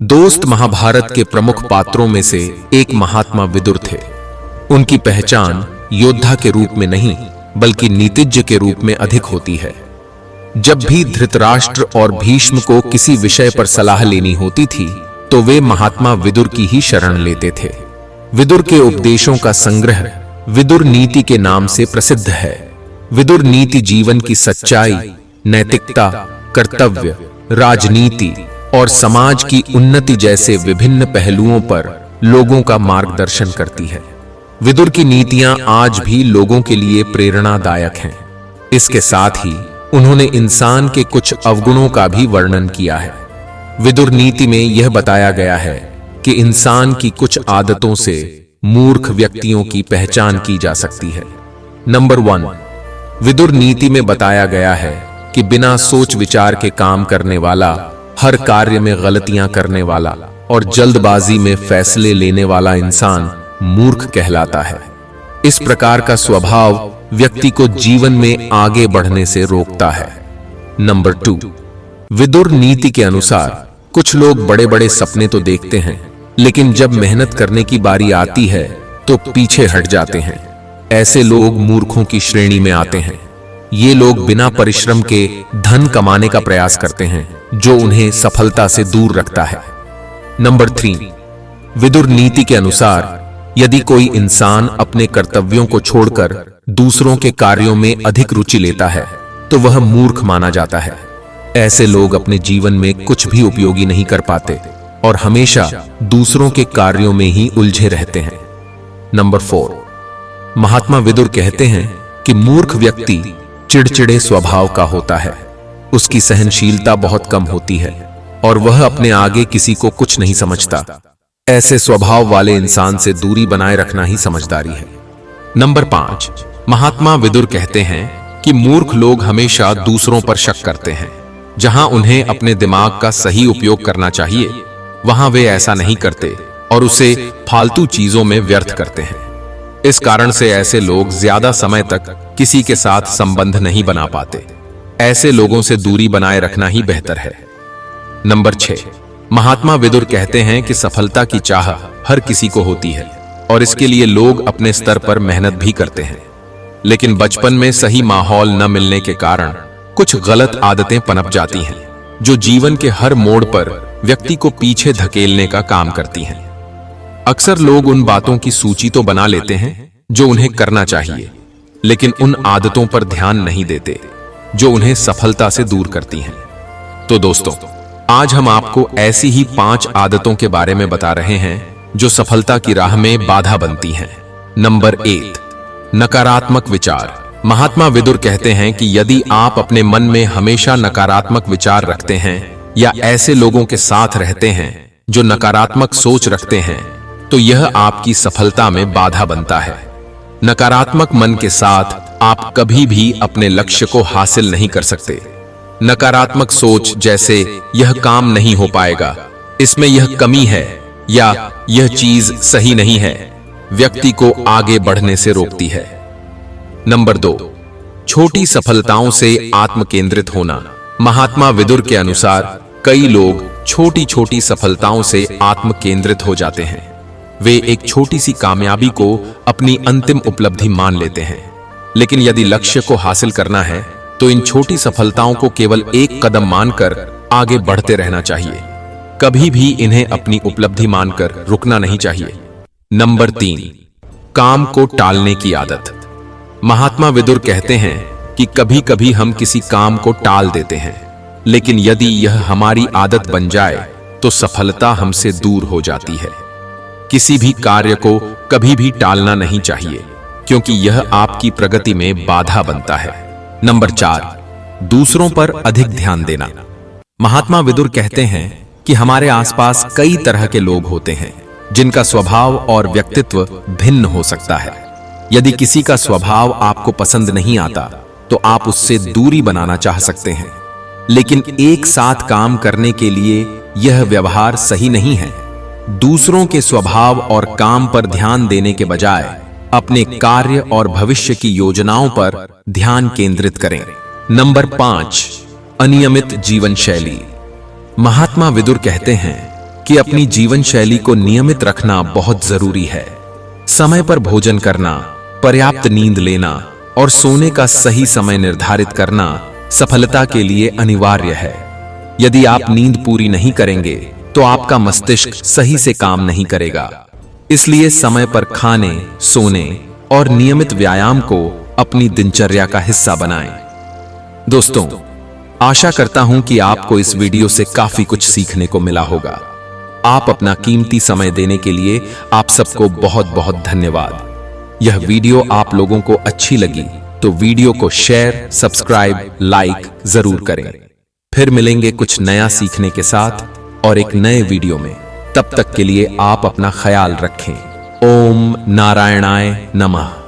दोस्त महाभारत के प्रमुख पात्रों में से एक महात्मा विदुर थे। उनकी पहचान योद्धा के रूप में नहीं बल्कि नीतिज्ञ के रूप में अधिक होती है। जब भी धृतराष्ट्र और भीष्म को किसी विषय पर सलाह लेनी होती थी तो वे महात्मा विदुर की ही शरण लेते थे। विदुर के उपदेशों का संग्रह विदुर नीति के नाम से प्रसिद्ध है। विदुर नीति जीवन की सच्चाई, नैतिकता, कर्तव्य, राजनीति और समाज की उन्नति जैसे विभिन्न पहलुओं पर लोगों का मार्गदर्शन करती है। विदुर की नीतियां आज भी लोगों के लिए प्रेरणादायक हैं। इसके साथ ही उन्होंने इंसान के कुछ अवगुणों का भी वर्णन किया है। विदुर नीति में यह बताया गया है कि इंसान की कुछ आदतों से मूर्ख व्यक्तियों की पहचान की जा सकती है। नंबर 1, विदुर नीति में बताया गया है कि बिना सोच विचार के काम करने वाला, हर कार्य में गलतियां करने वाला और जल्दबाजी में फैसले लेने वाला इंसान मूर्ख कहलाता है। इस प्रकार का स्वभाव व्यक्ति को जीवन में आगे बढ़ने से रोकता है। नंबर 2, विदुर नीति के अनुसार कुछ लोग बड़े बड़े सपने तो देखते हैं लेकिन जब मेहनत करने की बारी आती है तो पीछे हट जाते हैं। ऐसे लोग मूर्खों की श्रेणी में आते हैं। ये लोग बिना परिश्रम के धन कमाने का प्रयास करते हैं जो उन्हें सफलता से दूर रखता है। नंबर 3, विदुर नीति के अनुसार यदि कोई इंसान अपने कर्तव्यों को छोड़कर दूसरों के कार्यों में अधिक रुचि लेता है तो वह मूर्ख माना जाता है। ऐसे लोग अपने जीवन में कुछ भी उपयोगी नहीं कर पाते और हमेशा दूसरों के कार्यों में ही उलझे रहते हैं। नंबर 4, महात्मा विदुर कहते हैं कि मूर्ख व्यक्ति चिड़चिड़े स्वभाव का होता है। उसकी सहनशीलता बहुत कम होती है और वह अपने आगे किसी को कुछ नहीं समझता। ऐसे स्वभाव वाले इंसान से दूरी बनाए रखना ही समझदारी है। नंबर 5, महात्मा विदुर कहते हैं कि मूर्ख लोग हमेशा दूसरों पर शक करते हैं। जहां उन्हें अपने दिमाग का सही उपयोग करना चाहिए वहां वे ऐसा नहीं करते और उसे फालतू चीजों में व्यर्थ करते हैं। इस कारण से ऐसे लोग ज्यादा समय तक किसी के साथ संबंध नहीं बना पाते। ऐसे लोगों से दूरी बनाए रखना ही बेहतर है। नंबर 6, महात्मा विदुर कहते हैं कि सफलता की चाह हर किसी को होती है और इसके लिए लोग अपने स्तर पर मेहनत भी करते हैं। लेकिन बचपन में सही माहौल न मिलने के कारण कुछ गलत आदतें पनप जाती हैं जो जीवन के हर मोड़ पर व्यक्ति को पीछे धकेलने का काम करती हैं। अक्सर लोग उन बातों की सूची तो बना लेते हैं जो उन्हें करना चाहिए लेकिन उन आदतों पर ध्यान नहीं देते जो उन्हें सफलता से दूर करती हैं। तो दोस्तों, आज हम आपको ऐसी ही 5 आदतों के बारे में बता रहे हैं जो सफलता की राह में बाधा बनती हैं। नंबर 1, नकारात्मक विचार। महात्मा विदुर कहते हैं कि यदि आप अपने मन में हमेशा नकारात्मक विचार रखते हैं या ऐसे लोगों के साथ रहते हैं जो नकारात्मक सोच रखते हैं तो यह आपकी सफलता में बाधा बनता है। नकारात्मक मन के साथ आप कभी भी अपने लक्ष्य को हासिल नहीं कर सकते। नकारात्मक सोच जैसे यह काम नहीं हो पाएगा, इसमें यह कमी है या यह चीज सही नहीं है, व्यक्ति को आगे बढ़ने से रोकती है। नंबर 2, छोटी सफलताओं से आत्म केंद्रित होना। महात्मा विदुर के अनुसार कई लोग छोटी छोटी सफलताओं से आत्म केंद्रित हो जाते हैं। वे एक छोटी सी कामयाबी को अपनी अंतिम उपलब्धि मान लेते हैं। लेकिन यदि लक्ष्य को हासिल करना है तो इन छोटी सफलताओं को केवल एक कदम मानकर आगे बढ़ते रहना चाहिए। कभी भी इन्हें अपनी उपलब्धि मानकर रुकना नहीं चाहिए। नंबर 3, काम को टालने की आदत। महात्मा विदुर कहते हैं कि कभी कभी हम किसी काम को टाल देते हैं लेकिन यदि यह हमारी आदत बन जाए तो सफलता हमसे दूर हो जाती है। किसी भी कार्य को कभी भी टालना नहीं चाहिए क्योंकि यह आपकी प्रगति में बाधा बनता है। नंबर 4, दूसरों पर अधिक ध्यान देना। महात्मा विदुर कहते हैं कि हमारे आसपास कई तरह के लोग होते हैं जिनका स्वभाव और व्यक्तित्व भिन्न हो सकता है। यदि किसी का स्वभाव आपको पसंद नहीं आता तो आप उससे दूरी बनाना चाह सकते हैं लेकिन एक साथ काम करने के लिए यह व्यवहार सही नहीं है। दूसरों के स्वभाव और काम पर ध्यान देने के बजाय अपने कार्य और भविष्य की योजनाओं पर ध्यान केंद्रित करें। नंबर 5, अनियमित जीवन शैली। महात्मा विदुर कहते हैं कि अपनी जीवन शैली को नियमित रखना बहुत जरूरी है। समय पर भोजन करना, पर्याप्त नींद लेना और सोने का सही समय निर्धारित करना सफलता के लिए अनिवार्य है। यदि आप नींद पूरी नहीं करेंगे तो आपका मस्तिष्क सही से काम नहीं करेगा। इसलिए समय पर खाने, सोने और नियमित व्यायाम को अपनी दिनचर्या का हिस्सा बनाएं। दोस्तों, आशा करता हूं कि आपको इस वीडियो से काफी कुछ सीखने को मिला होगा। आप अपना कीमती समय देने के लिए आप सबको बहुत बहुत धन्यवाद। यह वीडियो आप लोगों को अच्छी लगी तो वीडियो को शेयर, सब्सक्राइब, लाइक जरूर करें। फिर मिलेंगे कुछ नया सीखने के साथ और एक नए वीडियो में। तब तक के लिए आप अपना ख्याल रखें। ओम नारायणाय नमः।